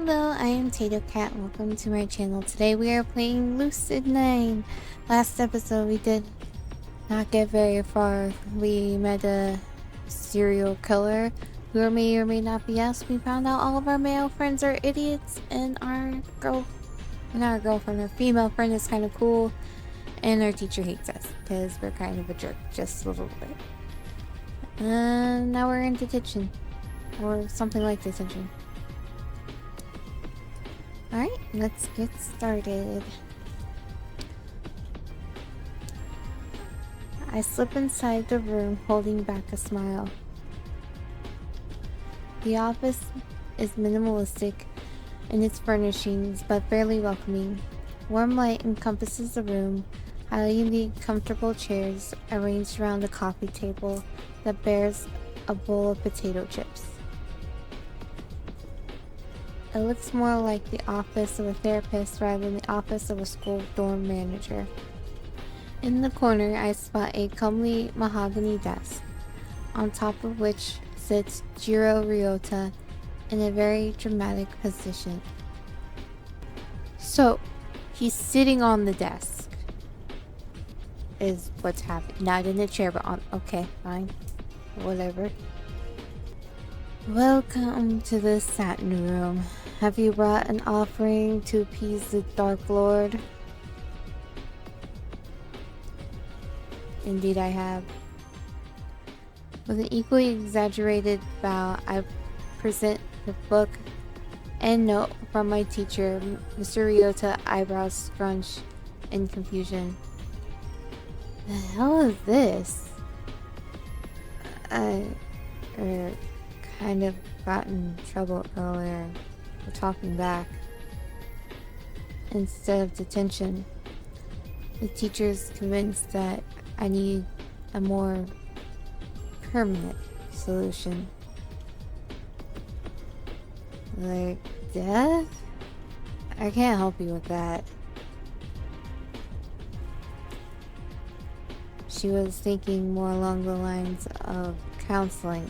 Hello, I am tatocat. Welcome to my channel. Today we are playing Lucid9. Last episode we did not get very far. We met a serial killer who may or may not be us. We found out all of our male friends are idiots and our our female friend is kind of cool, and our teacher hates us because we're kind of a jerk, just a little bit. And now we're in detention, or something like detention. Alright, let's get started. I slip inside the room holding back a smile. The office is minimalistic in its furnishings, but fairly welcoming. Warm light encompasses the room, highlighting the comfortable chairs arranged around a coffee table that bears a bowl of potato chips. It looks more like the office of a therapist rather than the office of a school dorm manager. In the corner, I spot a comely mahogany desk, on top of which sits Jiro Ryota in a very dramatic position. So, he's sitting on the desk, is what's happening. Not in a chair, but on. Okay, fine. Whatever. Welcome to the Satin Room. Have you brought an offering to appease the Dark Lord? Indeed I have. With an equally exaggerated bow, I present the book and note from my teacher. Mr. Ryota eyebrows scrunch in confusion. The hell is this? I kind of got in trouble earlier for talking back. Instead of detention, the teacher's convinced that I need a more permanent solution. Like death? I can't help you with that. She was thinking more along the lines of counseling,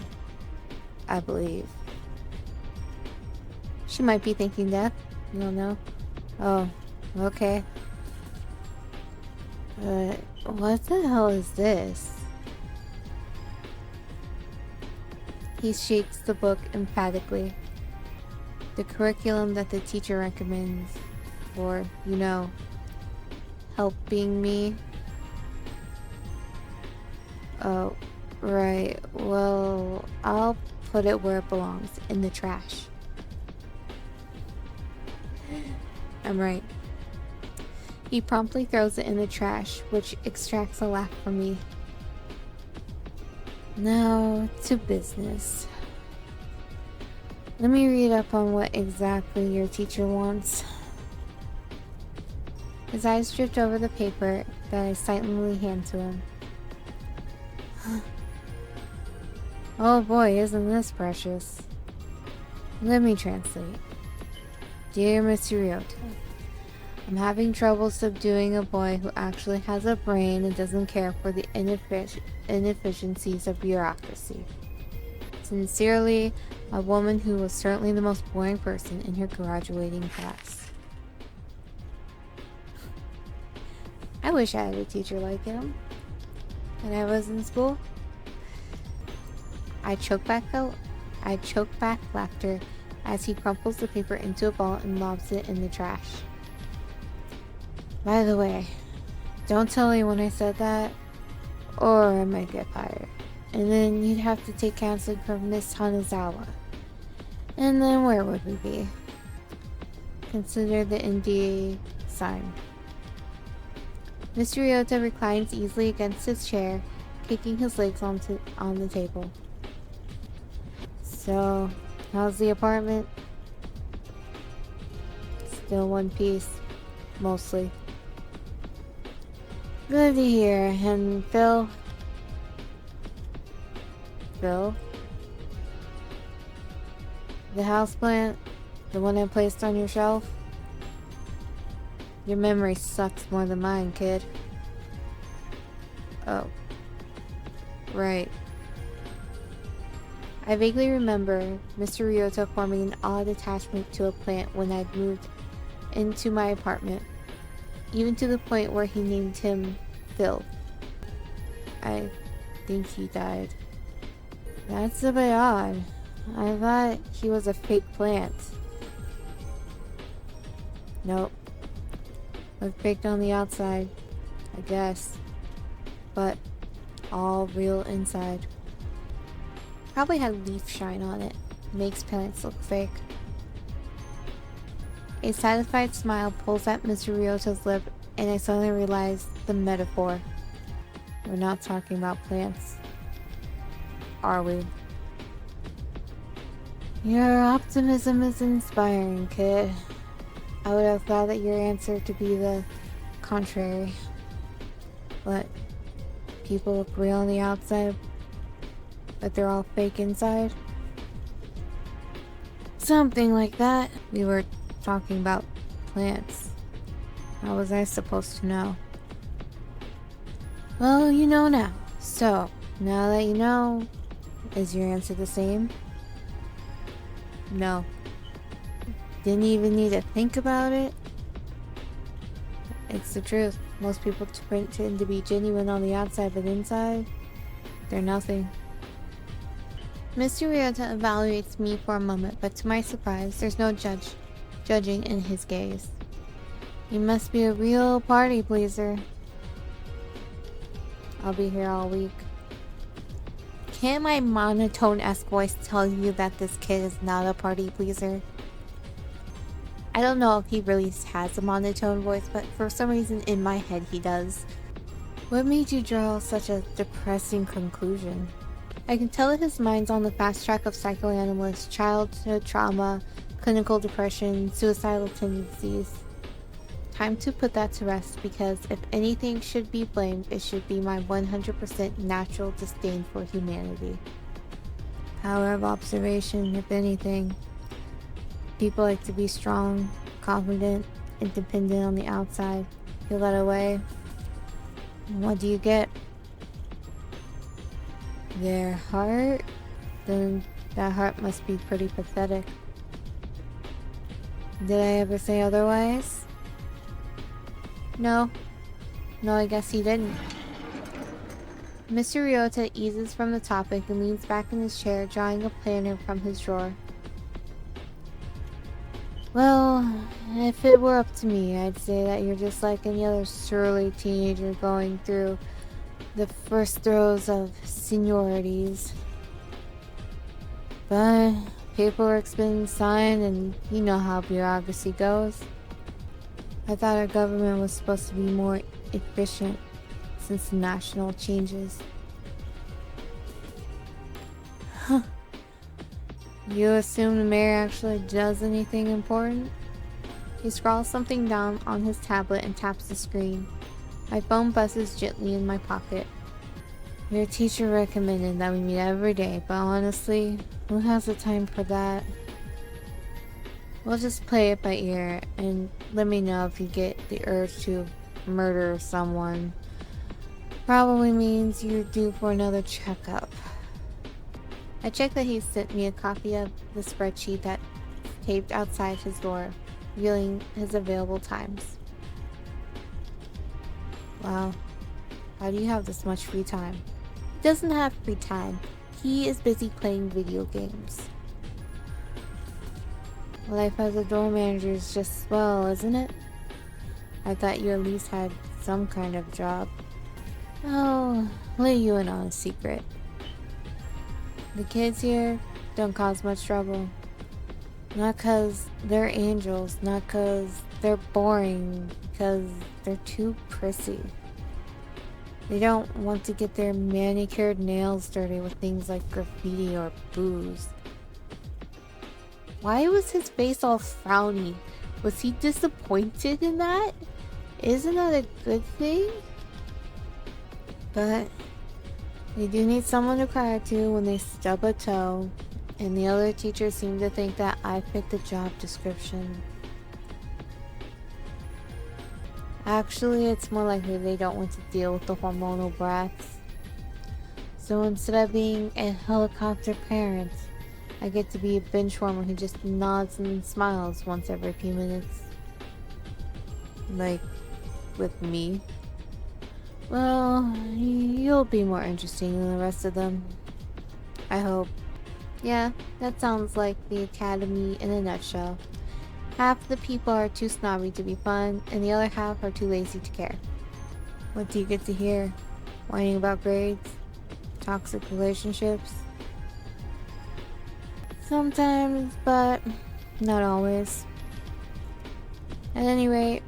I believe. She might be thinking death. You don't know. Oh, okay. But what the hell is this? He shakes the book emphatically. The curriculum that the teacher recommends for, helping me. Oh, right. Well, I'll put it where it belongs, in the trash. I'm right. He promptly throws it in the trash, which extracts a laugh from me. Now, to business. Let me read up on what exactly your teacher wants. His eyes drift over the paper that I silently hand to him. Oh boy, isn't this precious. Let me translate. Dear Mr. Ryota, I'm having trouble subduing a boy who actually has a brain and doesn't care for the inefficiencies of bureaucracy. Sincerely, a woman who was certainly the most boring person in her graduating class. I wish I had a teacher like him when I was in school. I choke back laughter as he crumples the paper into a ball and lobs it in the trash. By the way, don't tell anyone I said that, or I might get fired. And then you'd have to take counseling from Miss Hanazawa. And then where would we be? Consider the NDA sign. Mr. Ryota reclines easily against his chair, kicking his legs on the table. So, how's the apartment? Still one piece. Mostly. Good to hear. And Phil? Phil? The houseplant? The one I placed on your shelf? Your memory sucks more than mine, kid. Oh. Right. I vaguely remember Mr. Ryota forming an odd attachment to a plant when I'd moved into my apartment, even to the point where he named him Phil. I think he died. That's a bit odd. I thought he was a fake plant. Nope. Looked fake on the outside, I guess. But all real inside. Probably had leaf shine on it. Makes plants look fake. A satisfied smile pulls at Mr. Ryota's lip, and I suddenly realize the metaphor. We're not talking about plants. Are we? Your optimism is inspiring, kid. I would have thought that your answer to be the contrary. But people look real on the outside, but they're all fake inside? Something like that. We were talking about plants. How was I supposed to know? Well, you know now. So, now that you know, is your answer the same? No. Didn't even need to think about it? It's the truth. Most people tend to be genuine on the outside, but inside, they're nothing. Mr. Ryota evaluates me for a moment, but to my surprise, there's no judging in his gaze. You must be a real party pleaser. I'll be here all week. Can't my monotone-esque voice tell you that this kid is not a party pleaser? I don't know if he really has a monotone voice, but for some reason in my head he does. What made you draw such a depressing conclusion? I can tell that his mind's on the fast track of psychoanalyst, childhood trauma, clinical depression, suicidal tendencies. Time to put that to rest, because if anything should be blamed, it should be my 100% natural disdain for humanity. Power of observation, if anything. People like to be strong, confident, independent on the outside. Peel that away. And what do you get? Their heart? Then that heart must be pretty pathetic. Did I ever say otherwise? No, I guess he didn't. Mr. Ryota eases from the topic and leans back in his chair, drawing a planner from his drawer. Well, if it were up to me, I'd say that you're just like any other surly teenager going through the first throes of seniorities. But paperwork's been signed, and you know how bureaucracy goes. I thought our government was supposed to be more efficient since the national changes. Huh. You assume the mayor actually does anything important? He scrawls something down on his tablet and taps the screen. My phone buzzes gently in my pocket. Your teacher recommended that we meet every day, but honestly, who has the time for that? We'll just play it by ear, and let me know if you get the urge to murder someone. Probably means you're due for another checkup. I checked that he sent me a copy of the spreadsheet that's taped outside his door, revealing his available times. Wow, how do you have this much free time? He doesn't have free time. He is busy playing video games. Life as a door manager is just swell, isn't it? I thought you at least had some kind of job. Oh, let you in on a secret. The kids here don't cause much trouble. Not 'cause they're angels, not 'cause they're boring, because they're too prissy. They don't want to get their manicured nails dirty with things like graffiti or booze. Why was his face all frowny? Was he disappointed in that? Isn't that a good thing? But they do need someone to cry to when they stub a toe, and the other teachers seem to think that I fit the job description. Actually, it's more likely they don't want to deal with the hormonal brats. So instead of being a helicopter parent, I get to be a benchwarmer who just nods and smiles once every few minutes. Like, with me. Well, you'll be more interesting than the rest of them. I hope. Yeah, that sounds like the academy in a nutshell. Half the people are too snobby to be fun, and the other half are too lazy to care. What do you get to hear? Whining about grades? Toxic relationships? Sometimes, but not always. At any rate,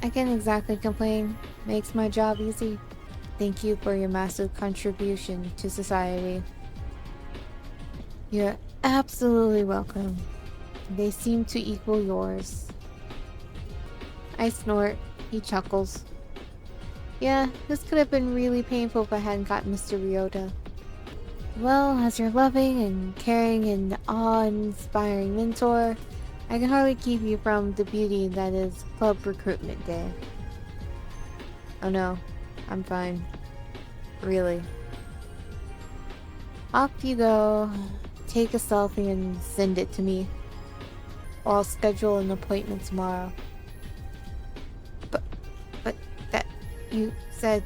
I can't exactly complain. Makes my job easy. Thank you for your massive contribution to society. You're absolutely welcome. They seem to equal yours. I snort. He chuckles. Yeah, this could have been really painful if I hadn't got Mr. Ryota. Well, as your loving and caring and awe-inspiring mentor, I can hardly keep you from the beauty that is club recruitment day. Oh no, I'm fine. Really. Off you go. Take a selfie and send it to me. Or I'll schedule an appointment tomorrow. But that you said...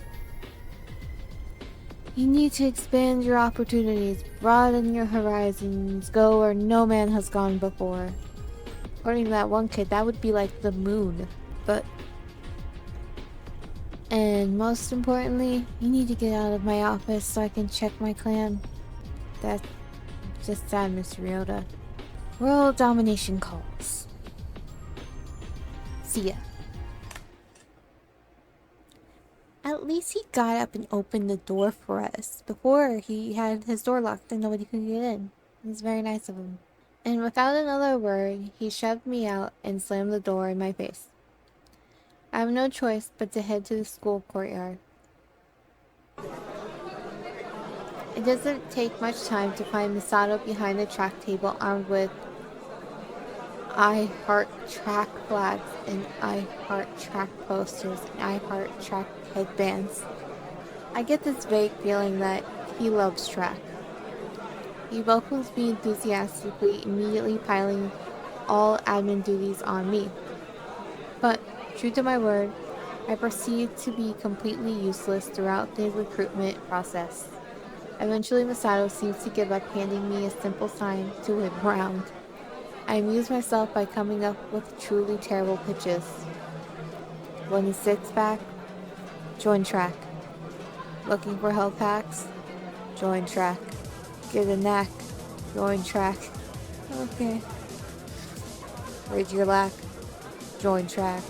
You need to expand your opportunities, broaden your horizons, go where no man has gone before. According to that one kid, that would be like the moon. But... And most importantly, you need to get out of my office so I can check my clan. That's just sad, Mr. Ryota. World domination calls. See ya. At least he got up and opened the door for us. Before, he had his door locked and nobody could get in. It was very nice of him. And without another word, he shoved me out and slammed the door in my face. I have no choice but to head to the school courtyard. It doesn't take much time to find Misato behind the track table armed with I Heart Track flags and I Heart Track posters and I Heart Track headbands. I get this vague feeling that he loves track. He welcomes me enthusiastically, immediately piling all admin duties on me. But, true to my word, I proceed to be completely useless throughout the recruitment process. Eventually, Misato seems to give up, handing me a simple sign to whip around. I amuse myself by coming up with truly terrible pitches. Want a six-pack? Join track. Looking for health packs? Join track. Get a knack? Join track. Okay. Raise your lack? Join track.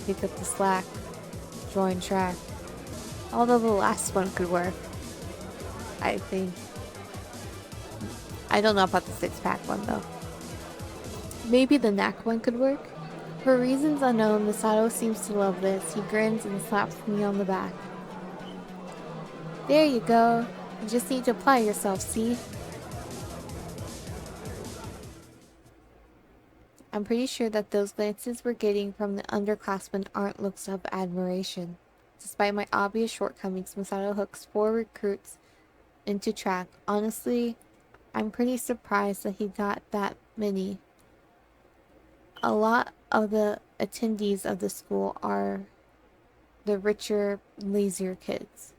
Pick up the slack? Join track. Although the last one could work. I think. I don't know about the six-pack one though. Maybe the knack one could work? For reasons unknown, Misato seems to love this. He grins and slaps me on the back. There you go. You just need to apply yourself, see? I'm pretty sure that those glances we're getting from the underclassmen aren't looks of admiration. Despite my obvious shortcomings, Misato hooks 4 recruits into track. Honestly, I'm pretty surprised that he got that many. A lot of the attendees of the school are the richer, lazier kids.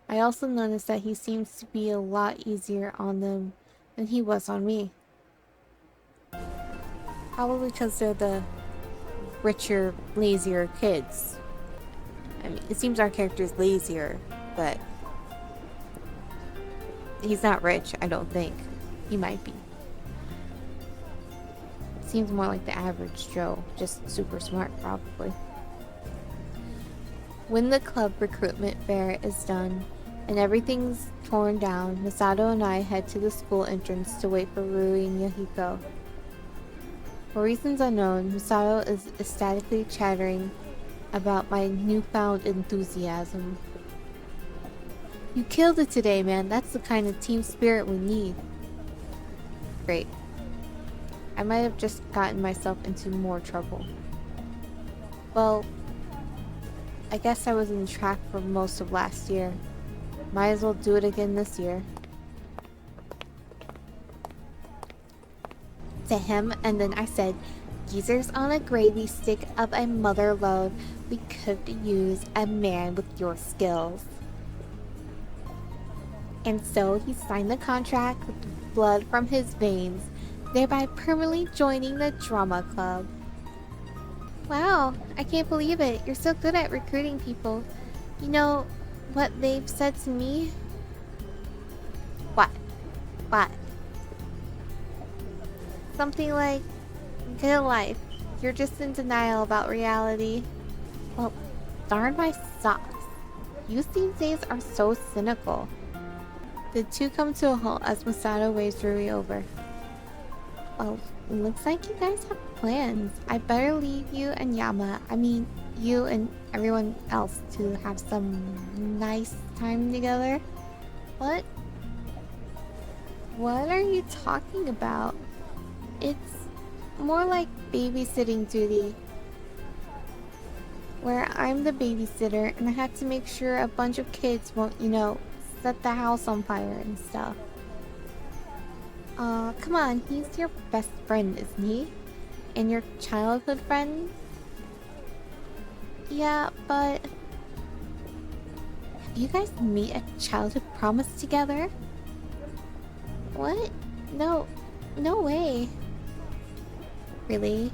I also noticed that he seems to be a lot easier on them than he was on me. Probably because they're the richer, lazier kids. I mean, it seems our character's lazier, but he's not rich, I don't think. He might be. Seems more like the average Joe, just super smart, probably. When the club recruitment fair is done and everything's torn down, Misato and I head to the school entrance to wait for Rui and Yahiko. For reasons unknown, Misato is ecstatically chattering about my newfound enthusiasm. You killed it today, man. That's the kind of team spirit we need. Great. I might have just gotten myself into more trouble. Well, I guess I was in track for most of last year. Might as well do it again this year. To him, and then I said, geezers on a gravy stick of a mother lode. We could use a man with your skills. And so he signed the contract with blood from his veins, thereby permanently joining the drama club. Wow, I can't believe it. You're so good at recruiting people. You know what they've said to me? What? What? Something like, good life. You're just in denial about reality. Well, darn my socks. Youth these days are so cynical. The two come to a halt as Masato waves Rui over. Well, looks like you guys have plans. I better leave you and Yama, you and everyone else to have some nice time together. What? What are you talking about? It's more like babysitting duty, where I'm the babysitter and I have to make sure a bunch of kids won't, set the house on fire and stuff. Come on, he's your best friend, isn't he? And your childhood friend? Yeah, but... have you guys made a childhood promise together? What? No way. Really?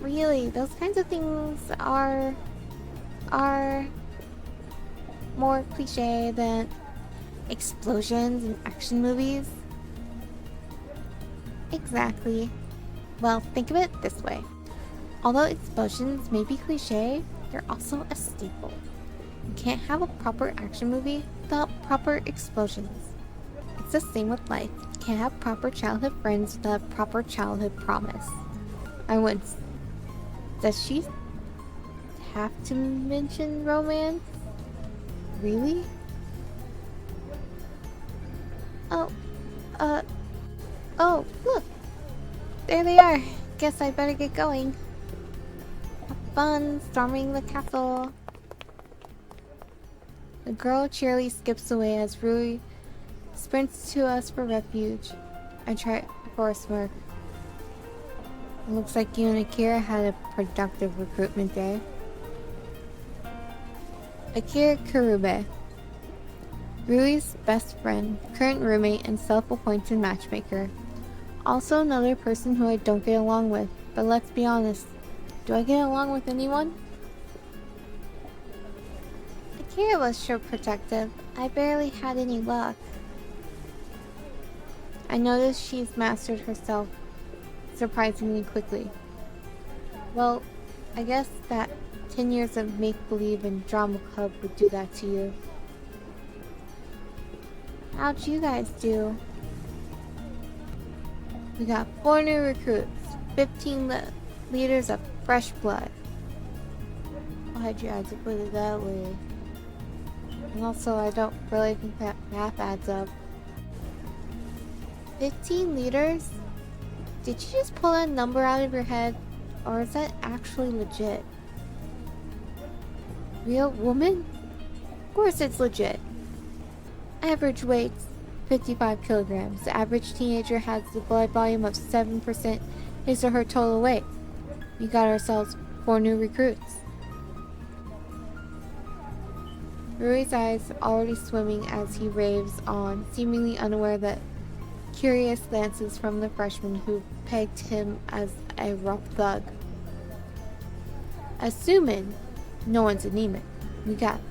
Really, those kinds of things are more cliche than explosions in action movies. Exactly. Well, think of it this way. Although explosions may be cliche, they're also a staple. You can't have a proper action movie without proper explosions. It's the same with life. You can't have proper childhood friends without a proper childhood promise. Does she have to mention romance? Really? Oh, look! There they are! Guess I better get going. Have fun storming the castle. The girl cheerily skips away as Rui sprints to us for refuge. I try for a smirk. It looks like you and Akira had a productive recruitment day. Akira Karube, Rui's best friend, current roommate, and self-appointed matchmaker. Also another person who I don't get along with, but let's be honest, do I get along with anyone? Akira was sure protective. I barely had any luck. I noticed she's mastered herself surprisingly quickly. Well, I guess that 10 years of make-believe and drama club would do that to you. How'd you guys do? We got 4 new recruits, 15 liters of fresh blood. Why'd you have to put it that way? And also, I don't really think that math adds up. 15 liters? Did you just pull that number out of your head? Or is that actually legit? Real woman? Of course it's legit. Average weight, 55 kilograms. The average teenager has the blood volume of 7% his or her total weight. We got ourselves 4 new recruits. Rui's eyes already swimming as he raves on, seemingly unaware that curious glances from the freshman who pegged him as a rough thug. Assuming no one's anemic, we got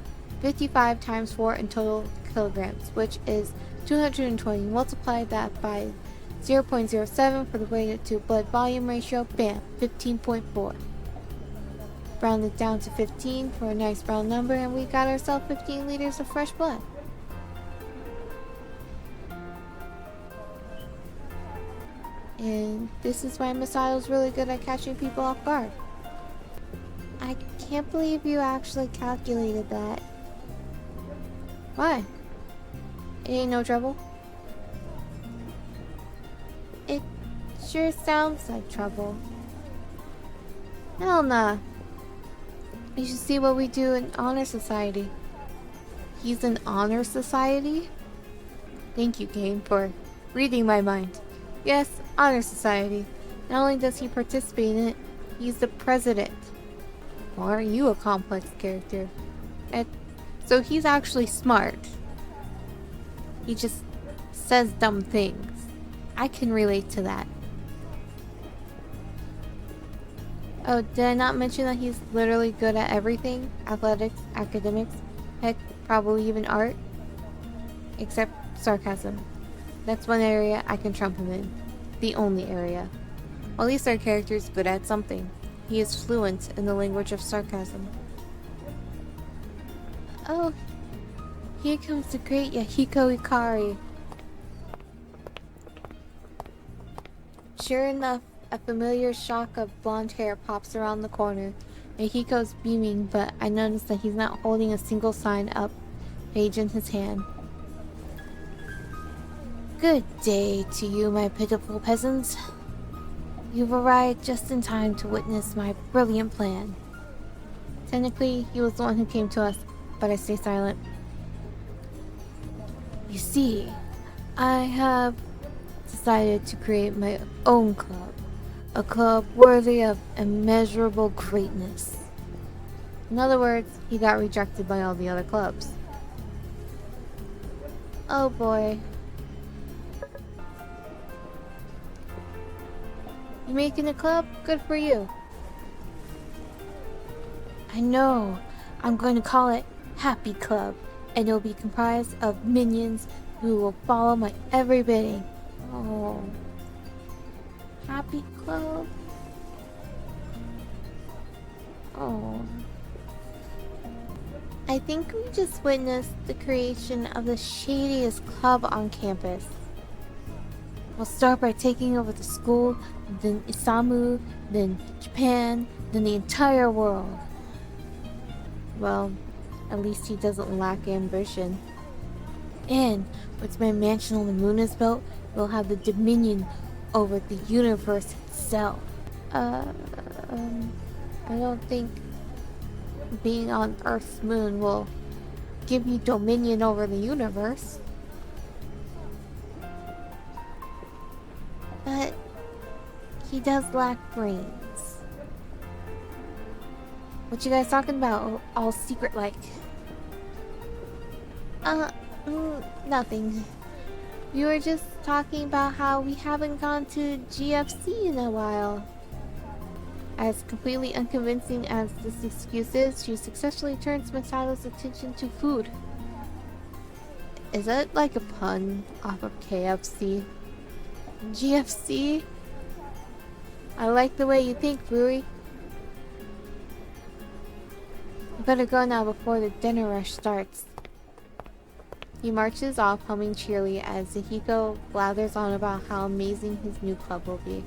55 times 4 in total kilograms, which is 220. Multiply that by 0.07 for the weight to blood volume ratio. Bam, 15.4. Round it down to 15 for a nice round number, and we got ourselves 15 liters of fresh blood. And this is why Masato's really good at catching people off guard. I can't believe you actually calculated that. Why? It ain't no trouble. It sure sounds like trouble. Hell nah. You should see what we do in Honor Society. He's an honor society? Thank you, game, for reading my mind. Yes, honor society. Not only does he participate in it, he's the president. Well, aren't you a complex character? So he's actually smart. He just says dumb things. I can relate to that. Oh, did I not mention that he's literally good at everything? Athletics, academics, heck, probably even art? Except sarcasm. That's one area I can trump him in. The only area. At least our character is good at something. He is fluent in the language of sarcasm. Oh, here comes the great Yahiko Ikari. Sure enough, a familiar shock of blonde hair pops around the corner. Yahiko's beaming, but I notice that he's not holding a single sign up page in his hand. Good day to you, my pitiful peasants. You've arrived just in time to witness my brilliant plan. Technically, he was the one who came to us, but I stay silent. You see, I have decided to create my own club. A club worthy of immeasurable greatness. In other words, he got rejected by all the other clubs. Oh boy. You making a club? Good for you. I know. I'm going to call it Happy Club, and it'll be comprised of minions who will follow my every bidding. Oh. Happy Club? Oh. I think we just witnessed the creation of the shadiest club on campus. We'll start by taking over the school, then Isamu, then Japan, then the entire world. Well, at least he doesn't lack ambition. And once my mansion on the moon is built, we'll have the dominion over the universe itself. I don't think being on Earth's moon will give you dominion over the universe. But he does lack brains. What you guys talking about? All secret like? Nothing. We were just talking about how we haven't gone to GFC in a while. As completely unconvincing as this excuse is, she successfully turns Masato's attention to food. Is that like a pun off of KFC? GFC? I like the way you think, Rui. You better go now before the dinner rush starts. He marches off, humming cheerily as Zahiko blathers on about how amazing his new club will be.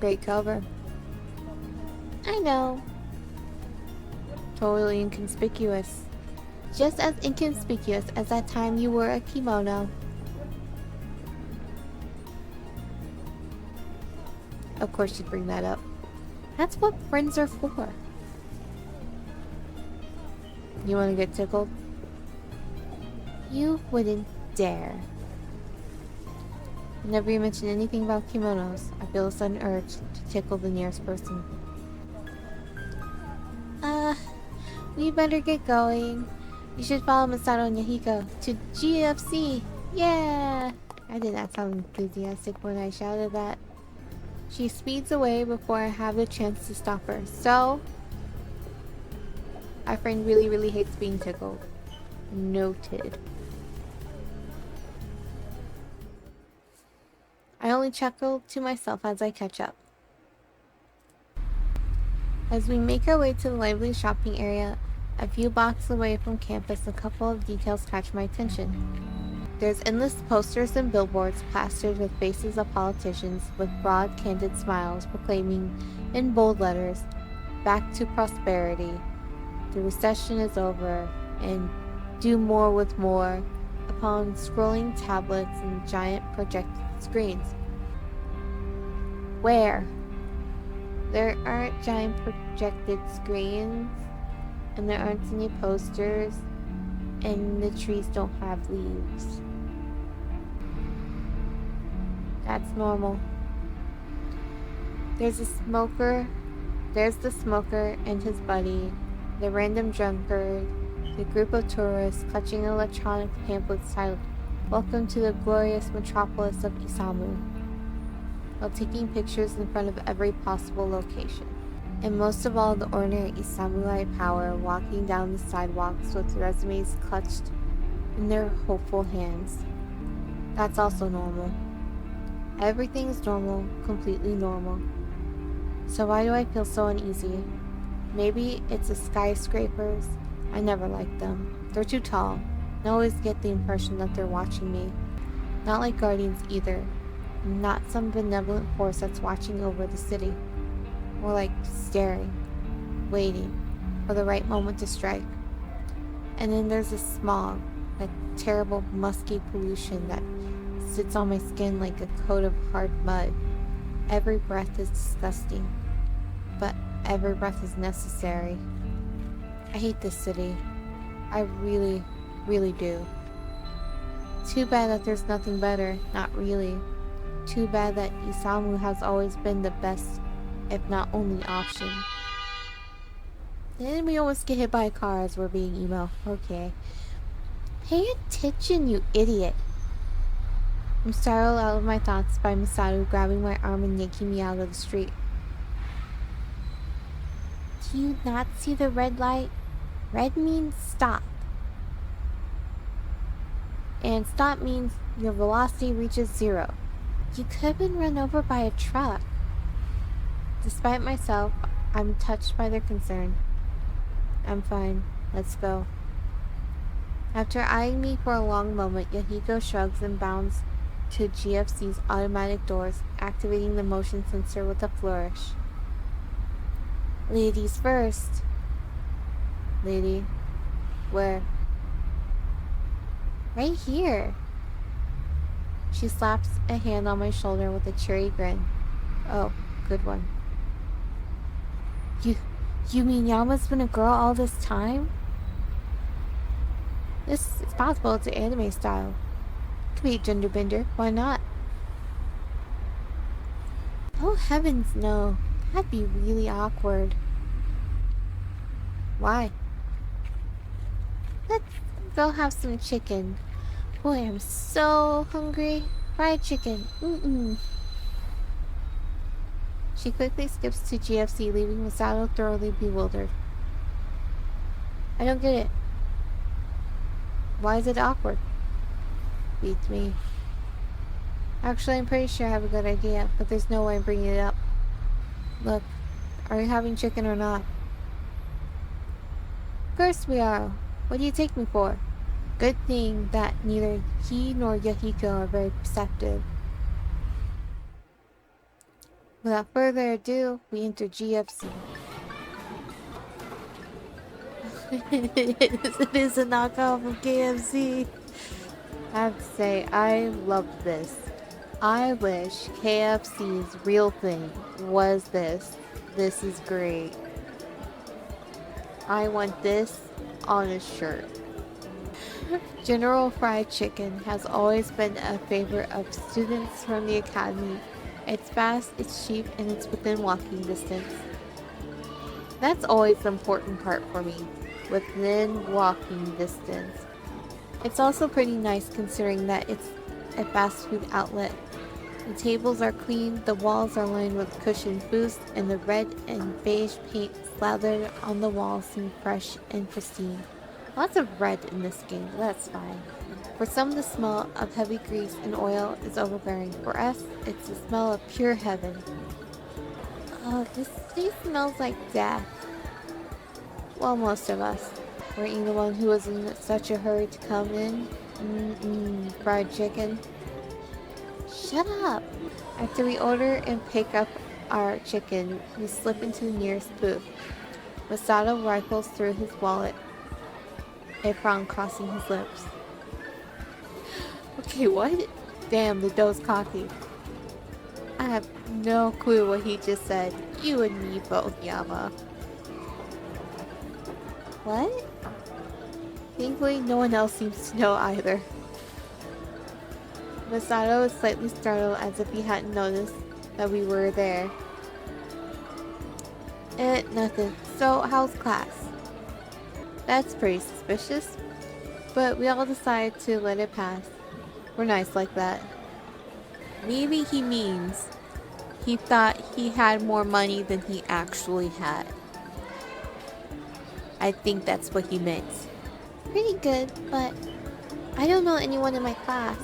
Great cover. I know. Totally inconspicuous. Just as inconspicuous as that time you wore a kimono. Of course you'd bring that up. That's what friends are for. You want to get tickled? You wouldn't dare. Whenever you mention anything about kimonos, I feel a sudden urge to tickle the nearest person. We better get going. You should follow Masato and Yahiko to GFC. Yeah! I did not sound enthusiastic when I shouted that. She speeds away before I have the chance to stop her. So, our friend really hates being tickled. Noted. I only chuckle to myself as I catch up. As we make our way to the lively shopping area, a few blocks away from campus, a couple of details catch my attention. There's endless posters and billboards plastered with faces of politicians with broad, candid smiles proclaiming in bold letters, "Back to prosperity. The recession is over," and "Do more with more," upon scrolling tablets and giant projected screens. Where? There aren't giant projected screens. and there aren't any posters, and the trees don't have leaves. That's normal. There's the smoker and his buddy, the random drunkard, the group of tourists clutching electronic pamphlets titled, "Welcome to the glorious metropolis of Isamu," while taking pictures in front of every possible location. And most of all, the ordinary Isamuite power walking down the sidewalks with resumes clutched in their hopeful hands. That's also normal. Everything is normal, completely normal. So why do I feel so uneasy? Maybe it's the skyscrapers. I never liked them. They're too tall. I always get the impression that they're watching me. Not like guardians either. Not some benevolent force that's watching over the city. More like staring, waiting for the right moment to strike. And then there's the smog, that terrible musky pollution that sits on my skin like a coat of hard mud. Every breath is disgusting, but every breath is necessary. I hate this city. I really, really do. Too bad that there's nothing better. Not really. Too bad that Isamu has always been the best, if not only, option. Then we almost get hit by a car as we're being emo. Okay. Pay attention, you idiot. I'm startled out of my thoughts by Masato grabbing my arm and yanking me out of the street. Do you not see the red light? Red means stop. And stop means your velocity reaches 0. You could have been run over by a truck. Despite myself, I'm touched by their concern. I'm fine. Let's go. After eyeing me for a long moment, Yahiko shrugs and bounds to GFC's automatic doors, activating the motion sensor with a flourish. Ladies first. Lady. Where? Right here. She slaps a hand on my shoulder with a cheery grin. Oh, good one. You mean Yama's been a girl all this time? This is possible. It's an anime style. Could be a gender bender. Why not? Oh heavens no. That'd be really awkward. Why? Let's go have some chicken. Boy, I'm so hungry. Fried chicken. She quickly skips to GFC, leaving Masato thoroughly bewildered. I don't get it. Why is it awkward? Beats me. Actually, I'm pretty sure I have a good idea, but there's no way I'm bringing it up. Look, are you having chicken or not? Of course we are. What do you take me for? Good thing that neither he nor Yahiko are very perceptive. Without further ado, we enter GFC. It is a knockoff of KFC. I have to say, I love this. I wish KFC's real thing was this. This is great. I want this on a shirt. General Fried Chicken has always been a favorite of students from the academy. It's fast, it's cheap, and it's within walking distance. That's always the important part for me. Within walking distance. It's also pretty nice considering that it's a fast food outlet. The tables are clean, the walls are lined with cushioned booths, and the red and beige paint slathered on the walls seem fresh and pristine. Lots of red in this game, but that's fine. For some, the smell of heavy grease and oil is overbearing. For us, it's the smell of pure heaven. Oh, this city smells like death. Well, most of us. Weren't you the one who was in such a hurry to come in? Fried chicken. Shut up! After we order and pick up our chicken, we slip into the nearest booth. Masato rifles through his wallet, a frown crossing his lips. Okay, what? Damn, the dough's cocky. I have no clue what he just said. You and me both, Yama. What? Thankfully, no one else seems to know either. Masato was slightly startled as if he hadn't noticed that we were there. Nothing. So, how's class? That's pretty suspicious. But we all decided to let it pass. We're nice like that. Maybe he means he thought he had more money than he actually had. I think that's what he meant. Pretty good, but I don't know anyone in my class.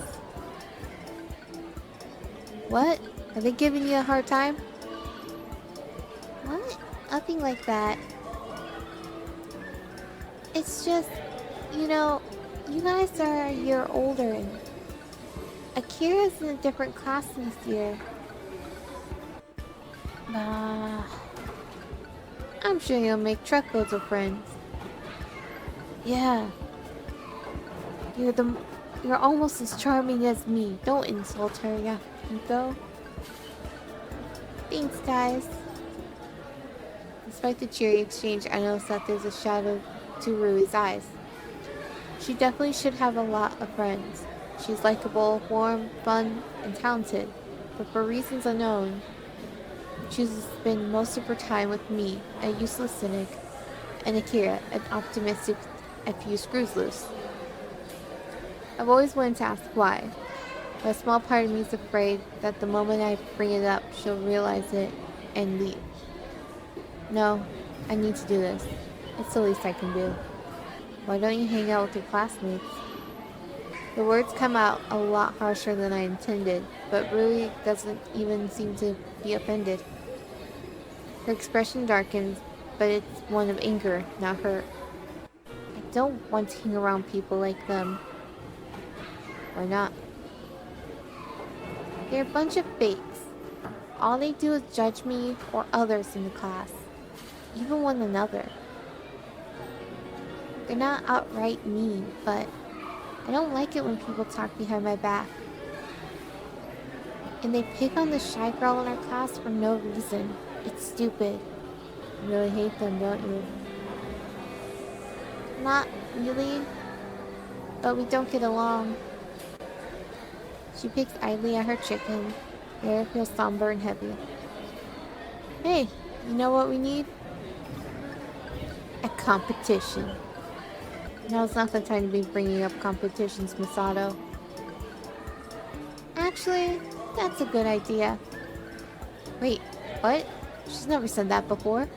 What? Are they giving you a hard time? What? Nothing like that. It's just, you know, you guys are a year older and Akira's in a different class this year. Nah. I'm sure you'll make truckloads of friends. Yeah. You're almost as charming as me. Don't insult her, Yahiko. Thanks, guys. Despite the cheery exchange, I noticed that there's a shadow to Rui's eyes. She definitely should have a lot of friends. She's likable, warm, fun, and talented, but for reasons unknown, she chooses to spend most of her time with me, a useless cynic, and Akira, an optimistic a few screws loose. I've always wanted to ask why, but a small part of me is afraid that the moment I bring it up, she'll realize it and leave. No, I need to do this. It's the least I can do. Why don't you hang out with your classmates? The words come out a lot harsher than I intended, but Rui doesn't even seem to be offended. Her expression darkens, but it's one of anger, not hurt. I don't want to hang around people like them. Why not? They're a bunch of fakes. All they do is judge me or others in the class, even one another. They're not outright mean, but I don't like it when people talk behind my back. And they pick on the shy girl in our class for no reason. It's stupid. You really hate them, don't you? Not really, but we don't get along. She picks idly at her chicken. The air feels somber and heavy. Hey, you know what we need? A competition. Now's not the time to be bringing up competitions, Masato. Actually, that's a good idea. Wait, what? She's never said that before.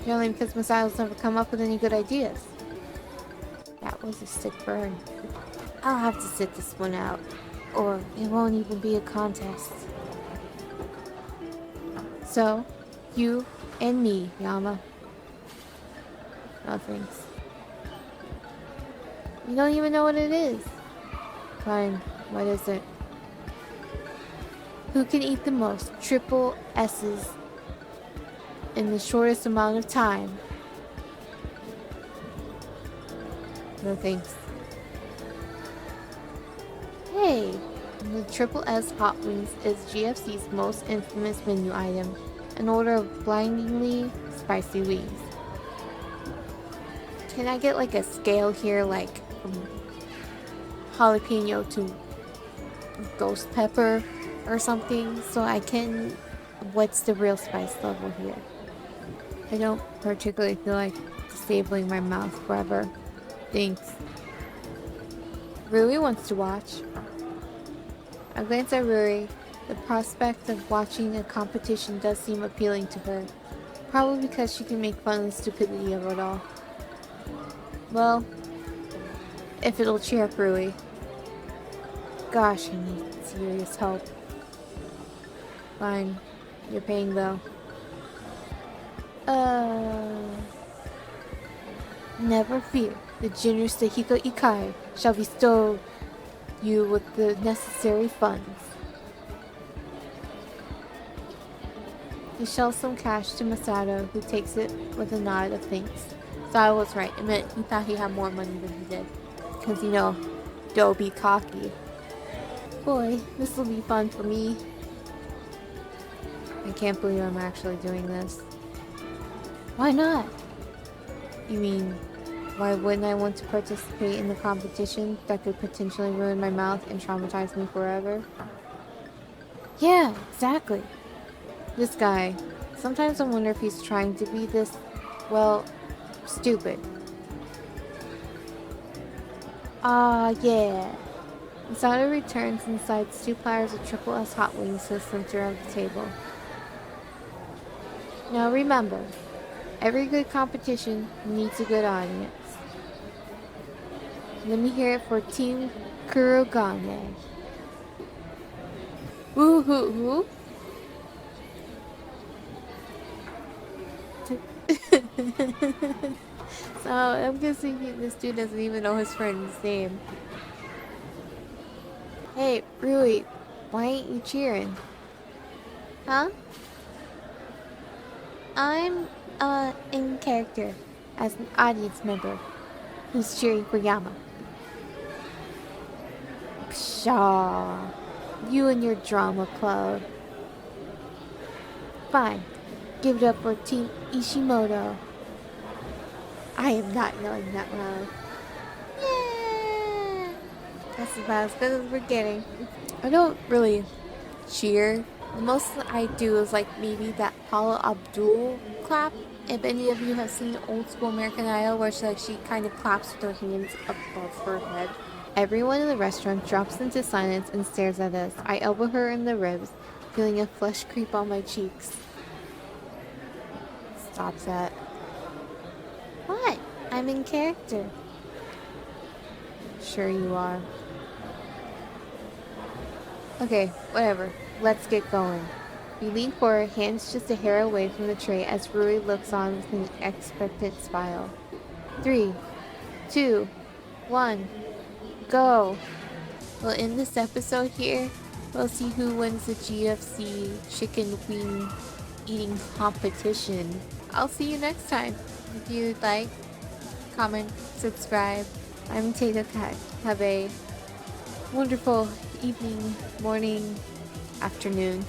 Apparently because Masato's never come up with any good ideas. That was a sick burn. I'll have to sit this one out, or it won't even be a contest. So, you and me, Yama. No thanks. You don't even know what it is. Fine, what is it? Who can eat the most triple S's in the shortest amount of time? No thanks. Hey, the triple S hot wings is GFC's most infamous menu item, an order of blindingly spicy wings. Can I get like a scale here, like from jalapeno to ghost pepper or something, so I can... What's the real spice level here? I don't particularly feel like disabling my mouth forever. Thanks. Rui wants to watch. I glance at Rui. The prospect of watching a competition does seem appealing to her. Probably because she can make fun of the stupidity of it all. Well, if it'll cheer up Rui. Gosh, I need serious help. Fine. You're paying though. Never fear. The generous Dehiko Ikai shall bestow you with the necessary funds. He shells some cash to Masato, who takes it with a nod of thanks. So I was right. It meant he thought he had more money than he did. Because, you know, don't be cocky. Boy, this will be fun for me. I can't believe I'm actually doing this. Why not? You mean, why wouldn't I want to participate in the competition that could potentially ruin my mouth and traumatize me forever? Yeah, exactly. This guy. Sometimes I wonder if he's trying to be this, well, stupid. Yeah. Masada returns and slides 2 platters of Triple S hot wings to the center of the table. Now remember, every good competition needs a good audience. Let me hear it for Team Kurogane. Woo-hoo-hoo. So I'm guessing this dude doesn't even know his friend's name. Hey, Rui, why ain't you cheering? Huh? I'm, in character as an audience member who's cheering for Yama. Pshaw. You and your drama club. Fine. Give it up for Team Ishimoto. I am not yelling that loud. Yeah! That's about as good as we're getting. I don't really cheer. The most I do is like maybe that Paula Abdul clap. If any of you have seen Old School American Idol where she kind of claps with her hands above her head. Everyone in the restaurant drops into silence and stares at us. I elbow her in the ribs, feeling a flush creep on my cheeks. Stop that. What? I'm in character. Sure you are. Okay, whatever. Let's get going. We lean forward, hands just a hair away from the tray as Rui looks on with an expectant smile. 3, 2, 1, go! Well, in this episode here, we'll see who wins the GFC chicken wing eating competition. I'll see you next time. If you'd like, comment, subscribe. I'm tatocat. Have a wonderful evening, morning, afternoon.